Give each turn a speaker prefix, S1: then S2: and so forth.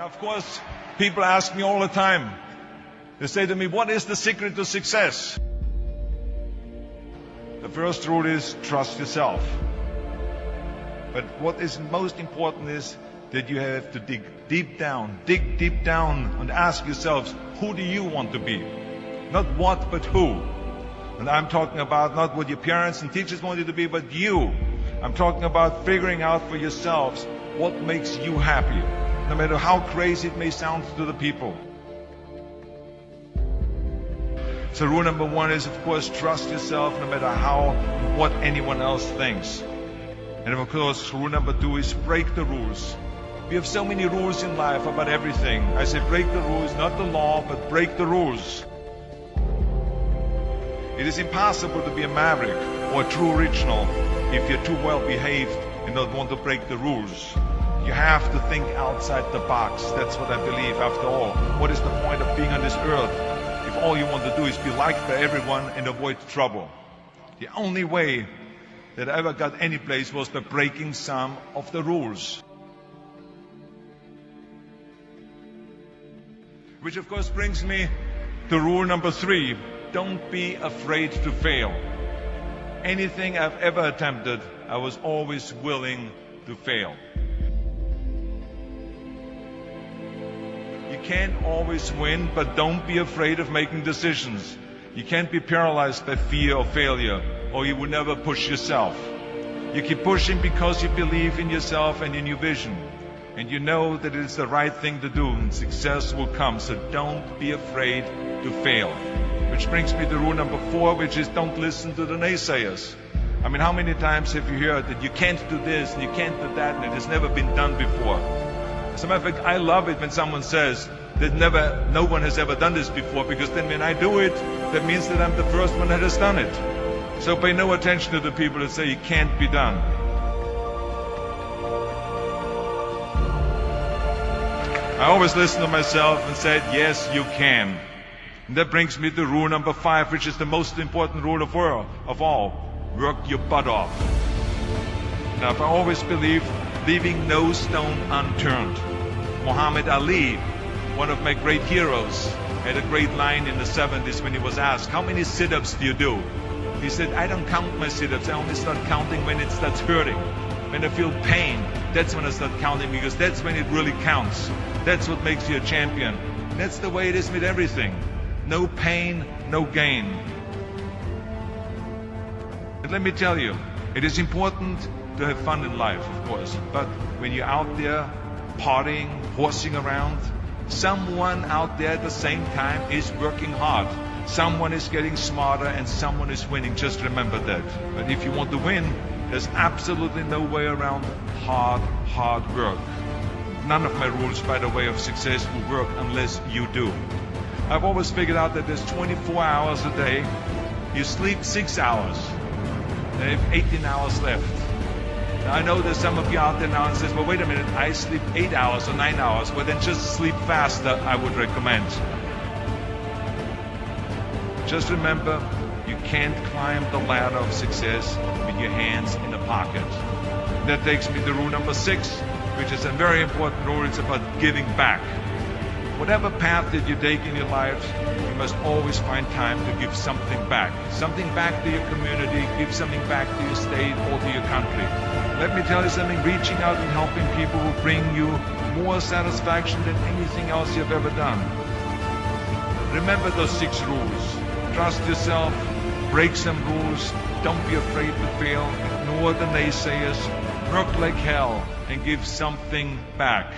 S1: Of course, people ask me all the time. They say to me, what is the secret to success? The first rule is trust yourself. But what is most important is that you have to dig deep down and ask yourselves, who do you want to be? Not what, but who. And I'm talking about not what your parents and teachers want you to be, but you. I'm talking about figuring out for yourselves what makes you happy, no matter how crazy it may sound to the people. So rule number one is, of course, trust yourself no matter what anyone else thinks. And of course, rule number two is break the rules. We have so many rules in life about everything. I say break the rules, not the law, but break the rules. It is impossible to be a maverick or a true original if you're too well behaved and don't want to break the rules. You have to think outside the box. That's what I believe. After all, what is the point of being on this earth if all you want to do is be liked by everyone and avoid trouble? The only way that I ever got any place was by breaking some of the rules. Which of course brings me to rule number three. Don't be afraid to fail. Anything I've ever attempted, I was always willing to fail. You can't always win, but don't be afraid of making decisions. You can't be paralyzed by fear of failure, or you will never push yourself. You keep pushing because you believe in yourself and in your vision. And you know that it is the right thing to do, and success will come. So don't be afraid to fail. Which brings me to rule number four, which is don't listen to the naysayers. I mean, how many times have you heard that you can't do this and you can't do that and it has never been done before? As a matter of fact, I love it when someone says that no one has ever done this before, because then when I do it, that means that I'm the first one that has done it. So pay no attention to the people that say it can't be done. I always listen to myself and said, yes, you can. And that brings me to rule number five, which is the most important rule of all. Work your butt off. Now, I always believe leaving no stone unturned. Muhammad Ali, one of my great heroes, had a great line in the 70s when he was asked, how many sit-ups do you do? He said, I don't count my sit-ups. I only start counting when it starts hurting. When I feel pain, that's when I start counting, because that's when it really counts. That's what makes you a champion. That's the way it is with everything. No pain, no gain. And let me tell you, it is important to have fun in life, of course. But when you're out there partying, horsing around, someone out there at the same time is working hard. Someone is getting smarter and someone is winning. Just remember that. But if you want to win, there's absolutely no way around hard work. None of my rules, by the way, of success will work unless you do. I've always figured out that there's 24 hours a day. You sleep 6 hours. And you have 18 hours left. Now, I know there's some of you out there now and says, well, wait a minute, I sleep 8 hours or 9 hours. Well, then just sleep faster, I would recommend. Just remember, you can't climb the ladder of success with your hands in the pocket. That takes me to rule number 6, which is a very important rule. It's about giving back. Whatever path that you take in your life, you must always find time to give something back. Something back to your community, give something back to your state or to your country. Let me tell you something, reaching out and helping people will bring you more satisfaction than anything else you've ever done. Remember those 6 rules. Trust yourself, break some rules, don't be afraid to fail, ignore the naysayers, work like hell, and give something back.